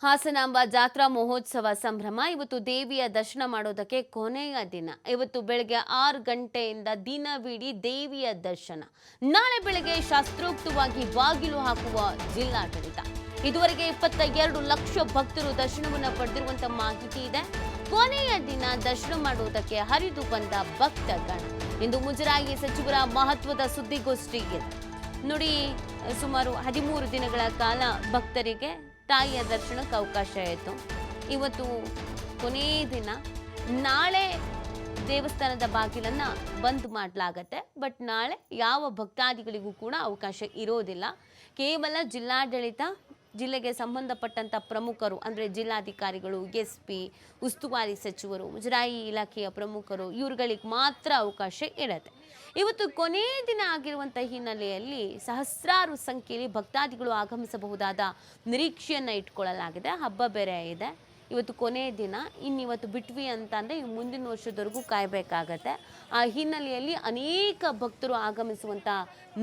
ಹಾಸನಾಂಬ ಜಾತ್ರಾ ಮಹೋತ್ಸವ ಸಂಭ್ರಮ ಇವತ್ತು ದೇವಿಯ ದರ್ಶನ ಮಾಡೋದಕ್ಕೆ ಕೊನೆಯ ದಿನ. ಇವತ್ತು ಬೆಳಗ್ಗೆ 6 ಗಂಟೆಯಿಂದ ದಿನವಿಡೀ ದೇವಿಯ ದರ್ಶನ. ನಾಳೆ ಬೆಳಗ್ಗೆ ಶಾಸ್ತ್ರೋಕ್ತವಾಗಿ ಬಾಗಿಲು ಹಾಕುವ ಜಿಲ್ಲಾಡಳಿತ. ಇದುವರೆಗೆ 22 ಲಕ್ಷ ಭಕ್ತರು ದರ್ಶನವನ್ನು ಪಡೆದಿರುವಂತ ಮಾಹಿತಿ ಇದೆ. ಕೊನೆಯ ದಿನ ದರ್ಶನ ಮಾಡುವುದಕ್ಕೆ ಹರಿದು ಬಂದ ಭಕ್ತಗಣ. ಇಂದು ಮುಜರಾಯಿ ಸಚಿವರ ಮಹತ್ವದ ಸುದ್ದಿಗೋಷ್ಠಿ ಇದೆ ನೋಡಿ. ಸುಮಾರು 13 ದಿನಗಳ ಕಾಲ ಭಕ್ತರಿಗೆ ತಾಯಿಯ ದರ್ಶನಕ್ಕೆ ಅವಕಾಶ ಆಯಿತು. ಇವತ್ತು ಕೊನೆಯ ದಿನ. ನಾಳೆ ದೇವಸ್ಥಾನದ ಬಾಗಿಲನ್ನ ಬಂದ್ ಮಾಡಲಾಗತ್ತೆ. ಬಟ್ ನಾಳೆ ಯಾವ ಭಕ್ತಾದಿಗಳಿಗೂ ಕೂಡ ಅವಕಾಶ ಇರೋದಿಲ್ಲ. ಕೇವಲ ಜಿಲ್ಲಾಡಳಿತ, ಜಿಲ್ಲೆಗೆ ಸಂಬಂಧಪಟ್ಟಂತ ಪ್ರಮುಖರು ಅಂದರೆ ಜಿಲ್ಲಾಧಿಕಾರಿಗಳು, SP, ಉಸ್ತುವಾರಿ ಸಚಿವರು, ಮುಜರಾಯಿ ಇಲಾಖೆಯ ಪ್ರಮುಖರು ಇವರುಗಳಿಗೆ ಮಾತ್ರ ಅವಕಾಶ ಇರುತ್ತೆ. ಇವತ್ತು ಕೊನೆಯ ದಿನ ಆಗಿರುವಂಥ ಹಿನ್ನೆಲೆಯಲ್ಲಿ ಸಹಸ್ರಾರು ಸಂಖ್ಯೆಯಲ್ಲಿ ಭಕ್ತಾದಿಗಳು ಆಗಮಿಸಬಹುದಾದ ನಿರೀಕ್ಷೆಯನ್ನು ಇಟ್ಕೊಳ್ಳಲಾಗಿದೆ. ಹಬ್ಬ ಬೇರೆ ಇದೆ. ಇವತ್ತು ಕೊನೆಯ ದಿನ. ಇನ್ನಿವತ್ತು ಬಿಟ್ವಿ ಅಂತಂದರೆ ಮುಂದಿನ ವರ್ಷದವರೆಗೂ ಕಾಯಬೇಕಾಗತ್ತೆ. ಆ ಹಿನ್ನೆಲೆಯಲ್ಲಿ ಅನೇಕ ಭಕ್ತರು ಆಗಮಿಸುವಂಥ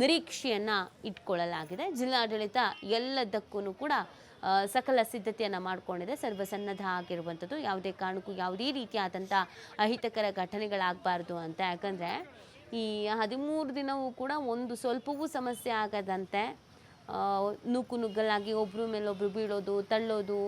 ನಿರೀಕ್ಷೆಯನ್ನು ಇಟ್ಕೊಳ್ಳಲಾಗಿದೆ. ಜಿಲ್ಲಾಡಳಿತ ಎಲ್ಲದಕ್ಕೂ ಕೂಡ ಸಕಲ ಸಿದ್ಧತೆಯನ್ನು ಮಾಡಿಕೊಂಡಿದೆ. ಸರ್ವಸನ್ನದ್ಧ ಆಗಿರುವಂಥದ್ದು. ಯಾವುದೇ ಕಾರಣಕ್ಕೂ ಯಾವುದೇ ರೀತಿಯಾದಂಥ ಅಹಿತಕರ ಘಟನೆಗಳಾಗಬಾರ್ದು ಅಂತ. ಯಾಕಂದರೆ ಈ 13 ದಿನವೂ ಕೂಡ ಒಂದು ಸ್ವಲ್ಪವೂ ಸಮಸ್ಯೆ ಆಗದಂತೆ ನುಗ್ಗಲಾಗಿ ಒಬ್ಬರ ಮೇಲೊಬ್ಬರು ಬೀಳೋದು, ತಳ್ಳೋದು,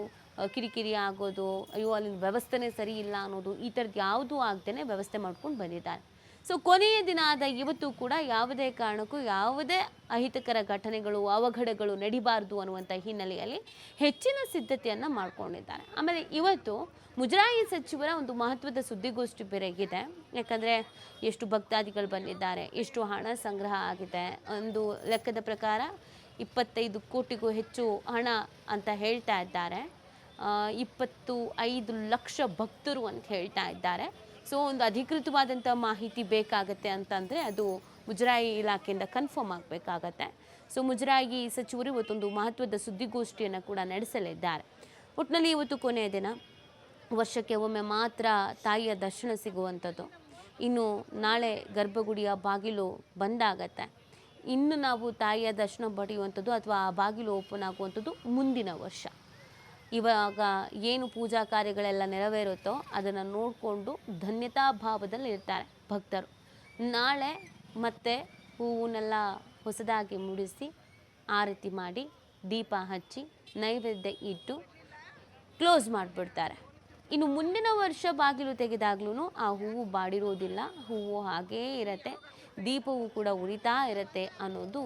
ಕಿರಿಕಿರಿ ಆಗೋದು, ಅಯ್ಯೋ ಅಲ್ಲಿನ ವ್ಯವಸ್ಥೆನೇ ಸರಿ ಇಲ್ಲ ಅನ್ನೋದು, ಈ ಥರದ್ದು ಯಾವುದೂ ಆಗದೇ ವ್ಯವಸ್ಥೆ ಮಾಡ್ಕೊಂಡು ಬಂದಿದ್ದಾರೆ. ಸೊ ಕೊನೆಯ ದಿನ ಆದ ಇವತ್ತು ಕೂಡ ಯಾವುದೇ ಕಾರಣಕ್ಕೂ ಯಾವುದೇ ಅಹಿತಕರ ಘಟನೆಗಳು, ಅವಘಡಗಳು ನಡಿಬಾರ್ದು ಅನ್ನುವಂಥ ಹಿನ್ನೆಲೆಯಲ್ಲಿ ಹೆಚ್ಚಿನ ಸಿದ್ಧತೆಯನ್ನು ಮಾಡ್ಕೊಂಡಿದ್ದಾರೆ. ಆಮೇಲೆ ಇವತ್ತು ಮುಜರಾಯಿ ಸಚಿವರ ಒಂದು ಮಹತ್ವದ ಸುದ್ದಿಗೋಷ್ಠಿ ಬೇರೆಗಿದೆ. ಯಾಕಂದರೆ ಎಷ್ಟು ಭಕ್ತಾದಿಗಳು ಬಂದಿದ್ದಾರೆ, ಎಷ್ಟು ಹಣ ಸಂಗ್ರಹ ಆಗಿದೆ. ಒಂದು ಲೆಕ್ಕದ ಪ್ರಕಾರ 25 ಕೋಟಿಗೂ ಹೆಚ್ಚು ಹಣ ಅಂತ ಹೇಳ್ತಾ ಇದ್ದಾರೆ. 25 ಲಕ್ಷ ಭಕ್ತರು ಅಂತ ಹೇಳ್ತಾ ಇದ್ದಾರೆ. ಸೊ ಒಂದು ಅಧಿಕೃತವಾದಂಥ ಮಾಹಿತಿ ಬೇಕಾಗತ್ತೆ ಅಂತಂದರೆ ಅದು ಮುಜರಾಯಿ ಇಲಾಖೆಯಿಂದ ಕನ್ಫರ್ಮ್ ಆಗಬೇಕಾಗತ್ತೆ. ಸೊ ಮುಜರಾಯಿ ಸಚಿವರು ಇವತ್ತೊಂದು ಮಹತ್ವದ ಸುದ್ದಿಗೋಷ್ಠಿಯನ್ನು ಕೂಡ ನಡೆಸಲಿದ್ದಾರೆ. ಒಟ್ಟಿನಲ್ಲಿ ಇವತ್ತು ಕೊನೆಯ ದಿನ. ವರ್ಷಕ್ಕೆ ಒಮ್ಮೆ ಮಾತ್ರ ತಾಯಿಯ ದರ್ಶನ ಸಿಗುವಂಥದ್ದು. ಇನ್ನು ನಾಳೆ ಗರ್ಭಗುಡಿಯ ಬಾಗಿಲು ಬಂದಾಗತ್ತೆ. ಇನ್ನು ನಾವು ತಾಯಿಯ ದರ್ಶನ ಪಡೆಯುವಂಥದ್ದು ಅಥವಾ ಆ ಬಾಗಿಲು ಓಪನ್ ಆಗುವಂಥದ್ದು ಮುಂದಿನ ವರ್ಷ. ಇವಾಗ ಏನು ಪೂಜಾ ಕಾರ್ಯಗಳೆಲ್ಲ ನೆರವೇರುತ್ತೋ ಅದನ್ನು ನೋಡಿಕೊಂಡು ಧನ್ಯತಾ ಭಾವದಲ್ಲಿ ಇರ್ತಾರೆ ಭಕ್ತರು. ನಾಳೆ ಮತ್ತೆ ಹೂವನ್ನೆಲ್ಲ ಹೊಸದಾಗಿ ಮುಡಿಸಿ, ಆರತಿ ಮಾಡಿ, ದೀಪ ಹಚ್ಚಿ, ನೈವೇದ್ಯ ಇಟ್ಟು ಕ್ಲೋಸ್ ಮಾಡಿಬಿಡ್ತಾರೆ. ಇನ್ನು ಮುಂದಿನ ವರ್ಷ ಬಾಗಿಲು ತೆಗೆದಾಗ್ಲೂ ಆ ಹೂವು ಬಾಡಿರೋದಿಲ್ಲ. ಹೂವು ಹಾಗೇ ಇರುತ್ತೆ. ದೀಪವೂ ಕೂಡ ಉರಿತಾ ಇರುತ್ತೆ ಅನ್ನೋದು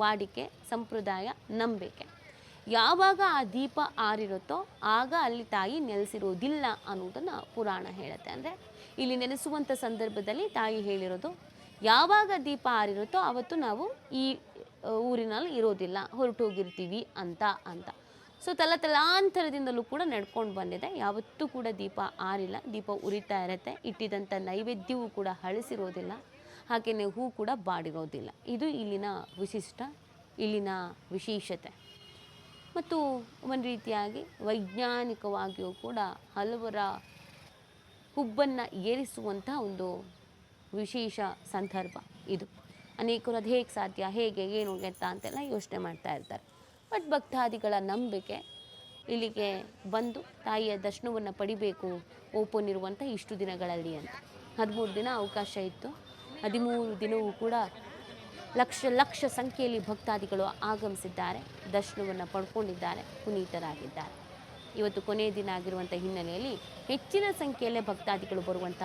ವಾಡಿಕೆ, ಸಂಪ್ರದಾಯ, ನಂಬಿಕೆ. ಯಾವಾಗ ಆ ದೀಪ ಆರಿರುತ್ತೋ ಆಗ ಅಲ್ಲಿ ತಾಯಿ ನೆಲೆಸಿರೋದಿಲ್ಲ ಅನ್ನೋದನ್ನು ಪುರಾಣ ಹೇಳುತ್ತೆ. ಅಂದರೆ ಇಲ್ಲಿ ನೆನೆಸುವಂಥ ಸಂದರ್ಭದಲ್ಲಿ ತಾಯಿ ಹೇಳಿರೋದು, ಯಾವಾಗ ದೀಪ ಆರಿರುತ್ತೋ ಆವತ್ತು ನಾವು ಈ ಊರಿನಲ್ಲಿ ಇರೋದಿಲ್ಲ, ಹೊರಟೋಗಿರ್ತೀವಿ ಅಂತ. ಸೊ ತಲಾಂತರದಿಂದಲೂ ಕೂಡ ನಡ್ಕೊಂಡು ಬಂದಿದೆ. ಯಾವತ್ತೂ ಕೂಡ ದೀಪ ಆರಿಲ್ಲ, ದೀಪ ಉರಿತಾ ಇರುತ್ತೆ. ಇಟ್ಟಿದಂಥ ನೈವೇದ್ಯವೂ ಕೂಡ ಹಳಿಸಿರೋದಿಲ್ಲ, ಹಾಗೆಯೇ ಹೂ ಕೂಡ ಬಾಡಿರೋದಿಲ್ಲ. ಇದು ಇಲ್ಲಿನ ವಿಶಿಷ್ಟ, ಇಲ್ಲಿನ ವಿಶೇಷತೆ. ಮತ್ತು ಒಂದು ರೀತಿಯಾಗಿ ವೈಜ್ಞಾನಿಕವಾಗಿಯೂ ಕೂಡ ಹಲವರ ಹುಬ್ಬನ್ನು ಏರಿಸುವಂಥ ಒಂದು ವಿಶೇಷ ಸಂದರ್ಭ ಇದು. ಅನೇಕರು ಅದು ಹೇಗೆ ಸಾಧ್ಯ, ಹೇಗೆ, ಏನು, ಎತ್ತ ಅಂತೆಲ್ಲ ಯೋಚನೆ ಮಾಡ್ತಾ ಇರ್ತಾರೆ. ಬಟ್ ಭಕ್ತಾದಿಗಳ ನಂಬಿಕೆ ಇಲ್ಲಿಗೆ ಬಂದು ತಾಯಿಯ ದರ್ಶನವನ್ನು ಪಡಿಬೇಕು ಓಪನ್ ಇರುವಂಥ ಇಷ್ಟು ದಿನಗಳಲ್ಲಿ ಅಂತ. 13 ದಿನ ಅವಕಾಶ ಇತ್ತು. 13 ದಿನವೂ ಕೂಡ ಲಕ್ಷ ಸಂಖ್ಯೆಯಲ್ಲಿ ಭಕ್ತಾದಿಗಳು ಆಗಮಿಸಿದ್ದಾರೆ, ದರ್ಶನವನ್ನು ಪಡ್ಕೊಂಡಿದ್ದಾರೆ, ಪುನೀತರಾಗಿದ್ದಾರೆ. ಇವತ್ತು ಕೊನೆಯ ದಿನ ಆಗಿರುವಂಥ ಹಿನ್ನೆಲೆಯಲ್ಲಿ ಹೆಚ್ಚಿನ ಸಂಖ್ಯೆಯಲ್ಲೇ ಭಕ್ತಾದಿಗಳು ಬರುವಂಥ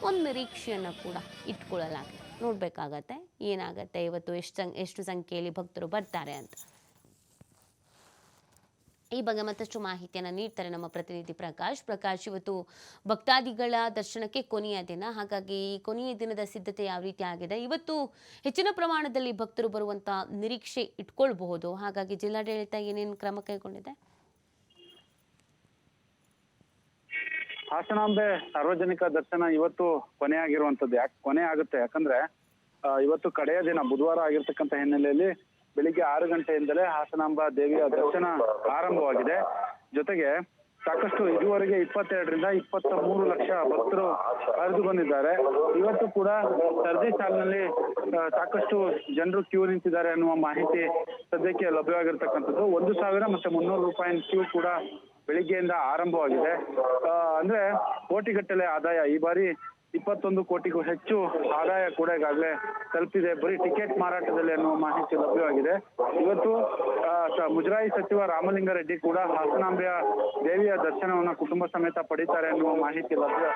ಒಂದು ನಿರೀಕ್ಷೆಯನ್ನು ಕೂಡ ಇಟ್ಕೊಳ್ಳಲಾಗಿದೆ. ನೋಡಬೇಕಾಗತ್ತೆ ಏನಾಗತ್ತೆ ಇವತ್ತು, ಎಷ್ಟು ಸಂಖ್ಯೆಯಲ್ಲಿ ಭಕ್ತರು ಬರ್ತಾರೆ ಅಂತ. ಈ ಬಗ್ಗೆ ಮತ್ತಷ್ಟು ಮಾಹಿತಿಯನ್ನು ನೀಡ್ತಾರೆ ನಮ್ಮ ಪ್ರತಿನಿಧಿ ಪ್ರಕಾಶ್. ಇವತ್ತು ಭಕ್ತಾದಿಗಳ ದರ್ಶನಕ್ಕೆ ಕೊನೆಯ ದಿನ. ಹಾಗಾಗಿ ಈ ಕೊನೆಯ ದಿನದ ಸಿದ್ಧತೆ ಯಾವ ರೀತಿ ಆಗಿದೆ? ಇವತ್ತು ಹೆಚ್ಚಿನ ಪ್ರಮಾಣದಲ್ಲಿ ಭಕ್ತರು ಬರುವಂತ ನಿರೀಕ್ಷೆ ಇಟ್ಕೊಳ್ಬಹುದು. ಹಾಗಾಗಿ ಜಿಲ್ಲಾಡಳಿತ ಏನೇನು ಕ್ರಮ ಕೈಗೊಂಡಿದೆ? ಹಾಸನಾಂಬೆ ಸಾರ್ವಜನಿಕ ದರ್ಶನ ಇವತ್ತು ಕೊನೆಯಾಗಿರುವಂತದ್ದು. ಯಾಕೆ ಕೊನೆ ಆಗುತ್ತೆ? ಯಾಕಂದ್ರೆ ಇವತ್ತು ಕಡೆಯ ದಿನ ಬುಧವಾರ ಆಗಿರ್ತಕ್ಕಂಥ ಹಿನ್ನೆಲೆಯಲ್ಲಿ ಬೆಳಿಗ್ಗೆ 6 ಗಂಟೆಯಿಂದಲೇ ಹಾಸನಾಂಬ ದೇವಿಯ ದರ್ಶನ ಆರಂಭವಾಗಿದೆ. ಜೊತೆಗೆ ಸಾಕಷ್ಟು ಇದುವರೆಗೆ 22ರಿಂದ 23 ಲಕ್ಷ ಭಕ್ತರು ಹರಿದು ಬಂದಿದ್ದಾರೆ. ಇವತ್ತು ಕೂಡ ಸರದಿ ಸಾಲಿನಲ್ಲಿ ಸಾಕಷ್ಟು ಜನರು ಕ್ಯೂ ನಿಂತಿದ್ದಾರೆ ಅನ್ನುವ ಮಾಹಿತಿ ಸದ್ಯಕ್ಕೆ ಲಭ್ಯವಾಗಿರ್ತಕ್ಕಂಥದ್ದು. 1,000 ಮತ್ತೆ 300 ರೂಪಾಯಿ ಕ್ಯೂ ಕೂಡ ಬೆಳಿಗ್ಗೆಯಿಂದ ಆರಂಭವಾಗಿದೆ. ಅಂದ್ರೆ ಕೋಟಿಗಟ್ಟಲೆ ಆದಾಯ, ಈ ಬಾರಿ 21 ಕೋಟಿಗೂ ಹೆಚ್ಚು ಆದಾಯ ಕೂಡ ಈಗಾಗಲೇ ತಲುಪಿದೆ ಬರೀ ಟಿಕೆಟ್ ಮಾರಾಟದಲ್ಲಿ ಅನ್ನುವ ಮಾಹಿತಿ ಲಭ್ಯವಾಗಿದೆ. ಇವತ್ತು ಮುಜರಾಯಿ ಸಚಿವ ರಾಮಲಿಂಗಾರೆಡ್ಡಿ ಕೂಡ ಹಾಸನಾಂಬೆಯ ದೇವಿಯ ದರ್ಶನವನ್ನ ಕುಟುಂಬ ಸಮೇತ ಪಡಿತಾರೆ ಅನ್ನುವ ಮಾಹಿತಿ ಲಭ್ಯ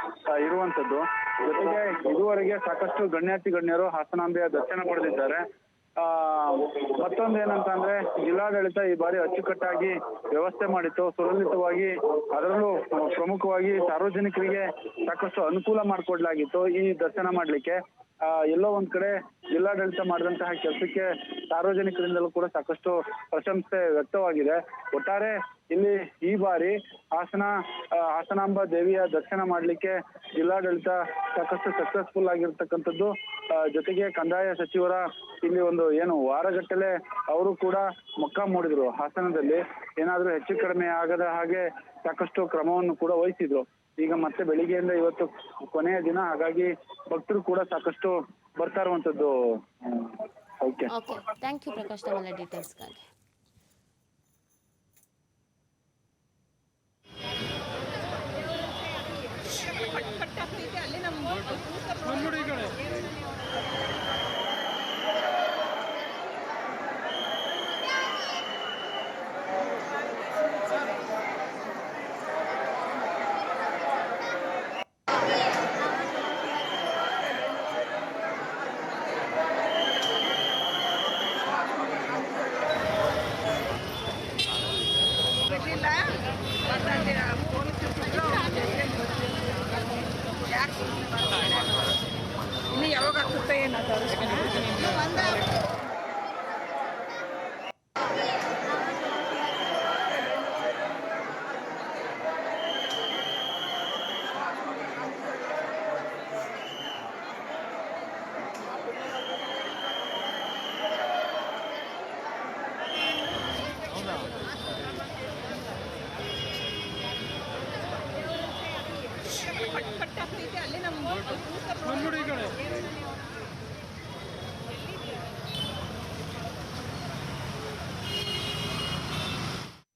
ಇರುವಂತದ್ದು. ಜೊತೆಗೆ ಇದುವರೆಗೆ ಸಾಕಷ್ಟು ಗಣ್ಯರು ಹಾಸನಾಂಬೆಯ ದರ್ಶನ ಪಡೆದಿದ್ದಾರೆ. ಮತ್ತೊಂದು ಏನಂತ ಅಂದ್ರೆ ಜಿಲ್ಲಾಡಳಿತ ಈ ಬಾರಿ ಅಚ್ಚುಕಟ್ಟಾಗಿ ವ್ಯವಸ್ಥೆ ಮಾಡಿತ್ತು, ಸುರಕ್ಷಿತವಾಗಿ, ಅದರಲ್ಲೂ ಪ್ರಮುಖವಾಗಿ ಸಾರ್ವಜನಿಕರಿಗೆ ಸಾಕಷ್ಟು ಅನುಕೂಲ ಮಾಡಿಕೊಡ್ಲಾಗಿತ್ತು ಈ ದರ್ಶನ ಮಾಡ್ಲಿಕ್ಕೆ. ಎಲ್ಲೋ ಒಂದ್ ಕಡೆ ಜಿಲ್ಲಾಡಳಿತ ಮಾಡಿದಂತಹ ಕೆಲಸಕ್ಕೆ ಸಾರ್ವಜನಿಕರಿಂದಲೂ ಕೂಡ ಸಾಕಷ್ಟು ಪ್ರಶಂಸೆ ವ್ಯಕ್ತವಾಗಿದೆ. ಒಟ್ಟಾರೆ ಇಲ್ಲಿ ಈ ಬಾರಿ ಹಾಸನಾಂಬ ದೇವಿಯ ದರ್ಶನ ಮಾಡ್ಲಿಕ್ಕೆ ಜಿಲ್ಲಾಡಳಿತ ಸಾಕಷ್ಟು ಸಕ್ಸಸ್ಫುಲ್ ಆಗಿರ್ತಕ್ಕಂಥದ್ದು. ಜೊತೆಗೆ ಕಂದಾಯ ಸಚಿವರ ಇಲ್ಲಿ ಒಂದು ವಾರಗಟ್ಟಲೆ ಅವರು ಕೂಡ ಮೊಕ್ಕಾಂ ಹೂಡಿದ್ರು ಹಾಸನದಲ್ಲಿ, ಏನಾದ್ರೂ ಹೆಚ್ಚು ಕಡಿಮೆ ಆಗದ ಹಾಗೆ ಸಾಕಷ್ಟು ಕ್ರಮವನ್ನು ಕೂಡ ವಹಿಸಿದ್ರು. ಈಗ ಮತ್ತೆ ಬೆಳಿಗ್ಗೆಯಿಂದ ಇವತ್ತು ಕೊನೆಯ ದಿನ, ಹಾಗಾಗಿ ಭಕ್ತರು ಕೂಡ ಸಾಕಷ್ಟು ಬರ್ತಾ ಇರುವಂತದ್ದು. ಓಕೆ, ಥ್ಯಾಂಕ್ ಯು ಪ್ರಕಾಶ್ ತಮ್ಮೆಲ್ಲ ಡೀಟೇಲ್ಸ್ಗಾಗಿ. ಇನ್ನು ಯಾವಾಗ ಆಗ್ತುತ್ತೆ ಏನಾದ್ರು ಕಟ್ಟಾಗ್ತೈತೆ ಅಲ್ಲಿ ನಮ್ಮ